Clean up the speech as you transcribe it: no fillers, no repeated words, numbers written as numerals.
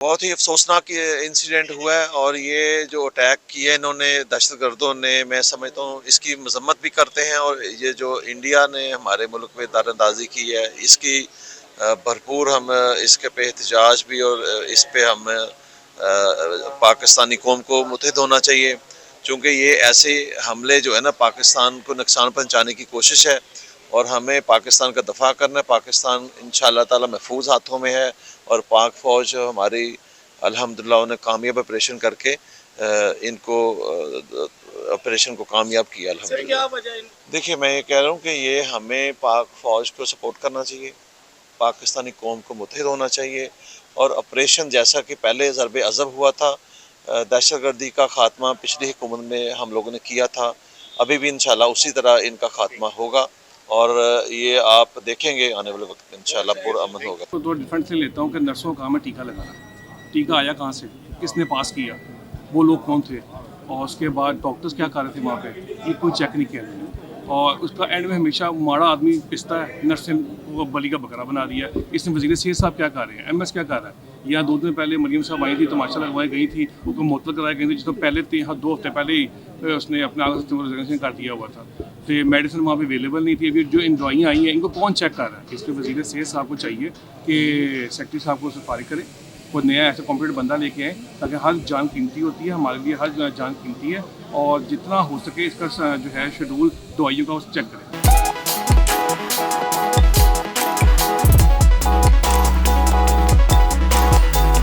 بہت ہی افسوسناک انسیڈنٹ ہوا ہے، اور یہ جو اٹیک کیا انہوں نے دہشت گردوں نے، میں سمجھتا ہوں اس کی مذمت بھی کرتے ہیں، اور یہ جو انڈیا نے ہمارے ملک میں دار اندازی کی ہے اس کی بھرپور ہم اس کے پہ احتجاج بھی، اور اس پہ ہم پاکستانی قوم کو متحد ہونا چاہیے، چونکہ یہ ایسے حملے جو ہے نا پاکستان کو نقصان پہنچانے کی کوشش ہے، اور ہمیں پاکستان کا دفاع کرنا ہے۔ پاکستان انشاءاللہ تعالی محفوظ ہاتھوں میں ہے، اور پاک فوج ہماری الحمدللہ انہیں کامیاب آپریشن کر کے ان کو آپریشن کو کامیاب کیا الحمدللہ۔ دیکھیے میں یہ کہہ رہا ہوں کہ یہ ہمیں پاک فوج کو سپورٹ کرنا چاہیے، پاکستانی قوم کو متحد ہونا چاہیے، اور آپریشن جیسا کہ پہلے ضرب عضب ہوا تھا، دہشت گردی کا خاتمہ پچھلی حکومت میں ہم لوگوں نے کیا تھا، ابھی بھی انشاءاللہ اسی طرح ان کا خاتمہ ہوگا، اور یہ آپ دیکھیں گے آنے والے وقت میں انشاءاللہ پرامن ہوگا۔ تو ڈیفینس سے لیتا ہوں کہ نرسوں کا کام ہے ٹیکہ لگانا، ٹیکہ آیا کہاں سے، کس نے پاس کیا، وہ لوگ کون تھے، اور اس کے بعد ڈاکٹرز کیا کر رہے تھے وہاں پہ، یہ کوئی چیک نہیں کیا، اور اس کا اینڈ میں ہمیشہ ماڑا آدمی پستا ہے، نرس نے وہ بلی کا بکرا بنا دیا۔ اس میں وزیر صحت صاحب کیا کر رہے ہیں، ایم ایس کیا کر رہا ہے؟ یہاں 2 دن پہلے مریم صاحب آئی تھی، تماشا لگوائی گئی تھی، ان کو معطل کرائی گئی تھی، جس کو پہلے 2 ہفتے پہلے ہی اس نے اپنا ریزگنیشن کر دیا ہوا تھا، تو یہ میڈیسن وہاں پہ اویلیبل نہیں تھی۔ ابھی جو ان دوائیاں آئی ہیں ان کو کون چیک کر رہا ہے؟ اس لیے وزیر صحت صاحب کو چاہیے کہ سیکٹری صاحب کو اسے فارغ کریں، کوئی نیا ایسا کمپیٹنٹ بندہ لے کے آئیں، تاکہ ہر جان قیمتی ہوتی ہے، ہمارے لیے ہر جان قیمتی ہے، اور جتنا ہو سکے اس کا جو ہے شیڈول دوائیوں کا اس چیک کریں۔